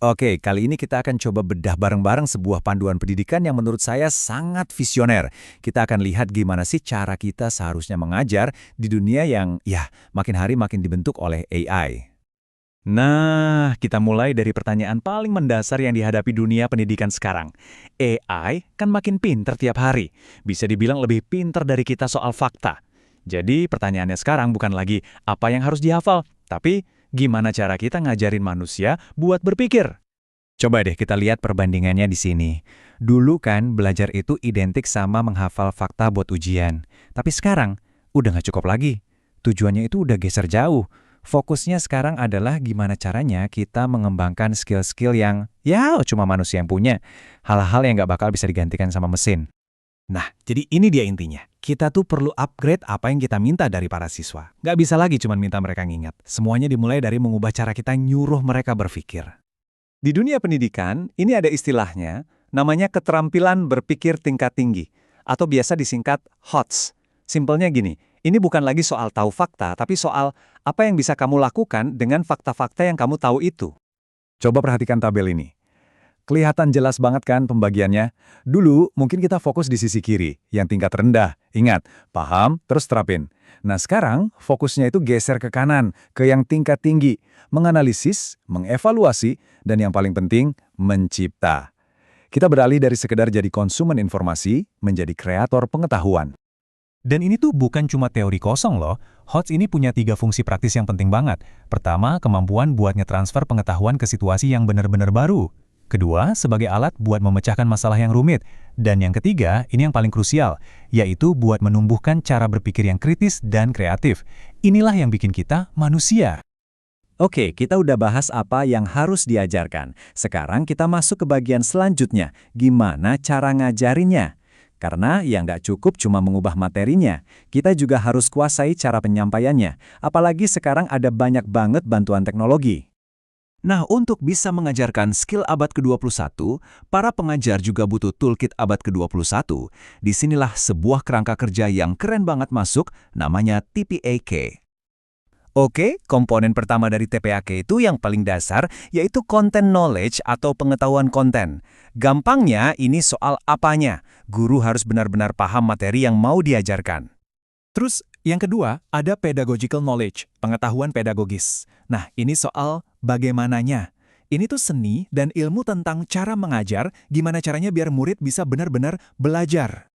Oke, kali ini kita akan coba bedah bareng-bareng sebuah panduan pendidikan yang menurut saya sangat visioner. Kita akan lihat gimana sih cara kita seharusnya mengajar di dunia yang, ya, makin hari makin dibentuk oleh AI. Nah, kita mulai dari pertanyaan paling mendasar yang dihadapi dunia pendidikan sekarang. AI kan makin pinter tiap hari. Bisa dibilang lebih pinter dari kita soal fakta. Jadi pertanyaannya sekarang bukan lagi apa yang harus dihafal, tapi gimana cara kita ngajarin manusia buat berpikir. Coba deh kita lihat perbandingannya di sini. Dulu kan belajar itu identik sama menghafal fakta buat ujian. Tapi sekarang, udah nggak cukup lagi. Tujuannya itu udah geser jauh. Fokusnya sekarang adalah gimana caranya kita mengembangkan skill-skill yang, ya, cuma manusia yang punya. Hal-hal yang nggak bakal bisa digantikan sama mesin. Nah, jadi ini dia intinya. Kita tuh perlu upgrade apa yang kita minta dari para siswa. Nggak bisa lagi cuma minta mereka ngingat. Semuanya dimulai dari mengubah cara kita nyuruh mereka berpikir. Di dunia pendidikan, ini ada istilahnya, namanya keterampilan berpikir tingkat tinggi, atau biasa disingkat HOTS. Simpelnya gini, ini bukan lagi soal tahu fakta, tapi soal apa yang bisa kamu lakukan dengan fakta-fakta yang kamu tahu itu. Coba perhatikan tabel ini. Kelihatan jelas banget kan pembagiannya? Dulu mungkin kita fokus di sisi kiri, yang tingkat rendah. Ingat, paham, terus terapin. Nah sekarang fokusnya itu geser ke kanan, ke yang tingkat tinggi. Menganalisis, mengevaluasi, dan yang paling penting, mencipta. Kita beralih dari sekedar jadi konsumen informasi, menjadi kreator pengetahuan. Dan ini tuh bukan cuma teori kosong loh. HOTS ini punya 3 fungsi praktis yang penting banget. Pertama, kemampuan buat ngetransfer pengetahuan ke situasi yang benar-benar baru. Kedua, sebagai alat buat memecahkan masalah yang rumit. Dan yang ketiga, ini yang paling krusial, yaitu buat menumbuhkan cara berpikir yang kritis dan kreatif. Inilah yang bikin kita manusia. Oke, kita udah bahas apa yang harus diajarkan. Sekarang kita masuk ke bagian selanjutnya, gimana cara ngajarinnya. Karena yang nggak cukup cuma mengubah materinya, kita juga harus kuasai cara penyampaiannya. Apalagi sekarang ada banyak banget bantuan teknologi. Nah, untuk bisa mengajarkan skill abad ke-21, para pengajar juga butuh toolkit abad ke-21. Disinilah sebuah kerangka kerja yang keren banget masuk, namanya TPAK. Oke, komponen pertama dari TPAK itu yang paling dasar, yaitu content knowledge atau pengetahuan konten. Gampangnya, ini soal apanya. Guru harus benar-benar paham materi yang mau diajarkan. Terus, yang kedua, ada pedagogical knowledge, pengetahuan pedagogis. Nah, ini soal bagaimananya. Ini tuh seni dan ilmu tentang cara mengajar, gimana caranya biar murid bisa benar-benar belajar.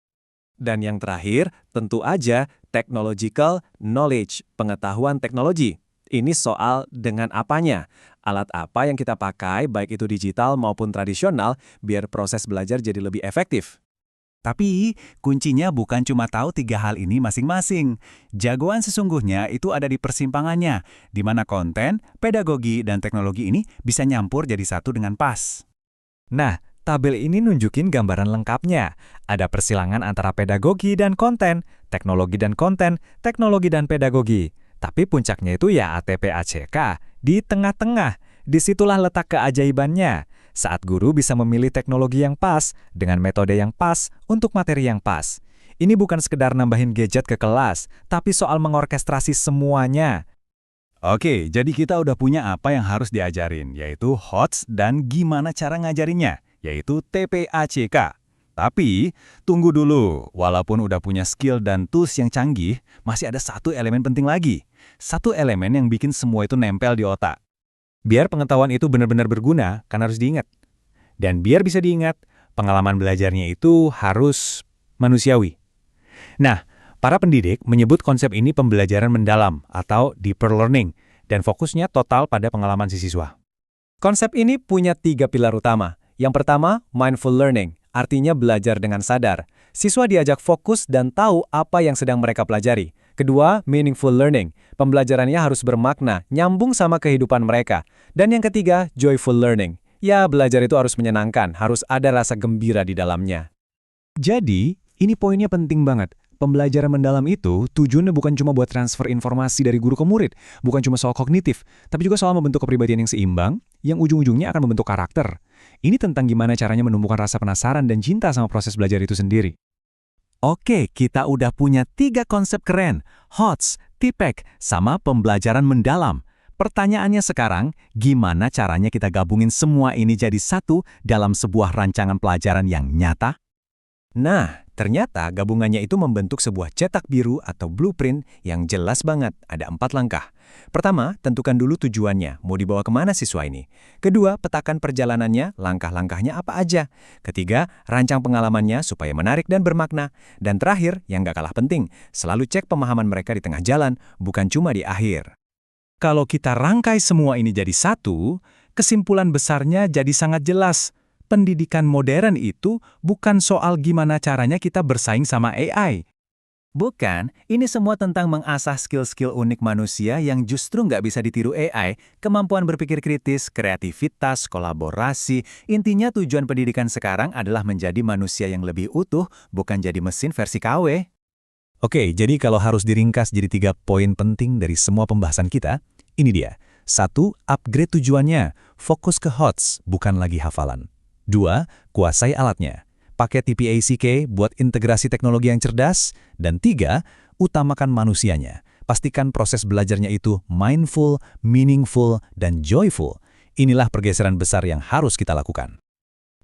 Dan yang terakhir, tentu aja technological knowledge, pengetahuan teknologi. Ini soal dengan apanya, alat apa yang kita pakai, baik itu digital maupun tradisional, biar proses belajar jadi lebih efektif. Tapi, kuncinya bukan cuma tahu 3 hal ini masing-masing. Jagoan sesungguhnya itu ada di persimpangannya, di mana konten, pedagogi, dan teknologi ini bisa nyampur jadi satu dengan pas. Nah, tabel ini nunjukin gambaran lengkapnya. Ada persilangan antara pedagogi dan konten, teknologi dan konten, teknologi dan pedagogi. Tapi puncaknya itu ya ATP-ACK, di tengah-tengah. Disitulah letak keajaibannya. Saat guru bisa memilih teknologi yang pas, dengan metode yang pas, untuk materi yang pas. Ini bukan sekedar nambahin gadget ke kelas, tapi soal mengorkestrasi semuanya. Oke, jadi kita udah punya apa yang harus diajarin, yaitu HOTS dan gimana cara ngajarinnya, yaitu TPACK. Tapi, tunggu dulu, walaupun udah punya skill dan tools yang canggih, masih ada satu elemen penting lagi. Satu elemen yang bikin semua itu nempel di otak. Biar pengetahuan itu benar-benar berguna, kan harus diingat. Dan biar bisa diingat, pengalaman belajarnya itu harus manusiawi. Nah, para pendidik menyebut konsep ini pembelajaran mendalam atau deeper learning, dan fokusnya total pada pengalaman si siswa. Konsep ini punya 3 pilar utama. Yang pertama, mindful learning, artinya belajar dengan sadar. Siswa diajak fokus dan tahu apa yang sedang mereka pelajari. Kedua, meaningful learning. Pembelajarannya harus bermakna, nyambung sama kehidupan mereka. Dan yang ketiga, joyful learning. Ya, belajar itu harus menyenangkan, harus ada rasa gembira di dalamnya. Jadi, ini poinnya penting banget. Pembelajaran mendalam itu tujuannya bukan cuma buat transfer informasi dari guru ke murid, bukan cuma soal kognitif, tapi juga soal membentuk kepribadian yang seimbang, yang ujung-ujungnya akan membentuk karakter. Ini tentang gimana caranya menumbuhkan rasa penasaran dan cinta sama proses belajar itu sendiri. Oke, kita udah punya 3 konsep keren, HOTS, TPACK, sama pembelajaran mendalam. Pertanyaannya sekarang, gimana caranya kita gabungin semua ini jadi satu dalam sebuah rancangan pelajaran yang nyata? Nah, ternyata gabungannya itu membentuk sebuah cetak biru atau blueprint yang jelas banget, ada 4 langkah. Pertama, tentukan dulu tujuannya, mau dibawa kemana siswa ini. Kedua, petakan perjalanannya, langkah-langkahnya apa aja. Ketiga, rancang pengalamannya supaya menarik dan bermakna. Dan terakhir, yang gak kalah penting, selalu cek pemahaman mereka di tengah jalan, bukan cuma di akhir. Kalau kita rangkai semua ini jadi satu, kesimpulan besarnya jadi sangat jelas. Pendidikan modern itu bukan soal gimana caranya kita bersaing sama AI. Bukan, ini semua tentang mengasah skill-skill unik manusia yang justru nggak bisa ditiru AI, kemampuan berpikir kritis, kreativitas, kolaborasi. Intinya tujuan pendidikan sekarang adalah menjadi manusia yang lebih utuh, bukan jadi mesin versi KW. Oke, jadi kalau harus diringkas jadi 3 poin penting dari semua pembahasan kita, ini dia. 1. Upgrade tujuannya. Fokus ke HOTS, bukan lagi hafalan. 2. Kuasai alatnya. Pakai TPACK buat integrasi teknologi yang cerdas. Dan 3. Utamakan manusianya. Pastikan proses belajarnya itu mindful, meaningful, dan joyful. Inilah pergeseran besar yang harus kita lakukan.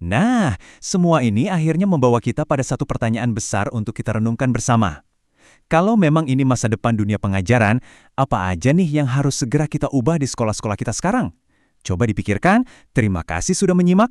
Nah, semua ini akhirnya membawa kita pada satu pertanyaan besar untuk kita renungkan bersama. Kalau memang ini masa depan dunia pengajaran, apa aja nih yang harus segera kita ubah di sekolah-sekolah kita sekarang? Coba dipikirkan. Terima kasih sudah menyimak.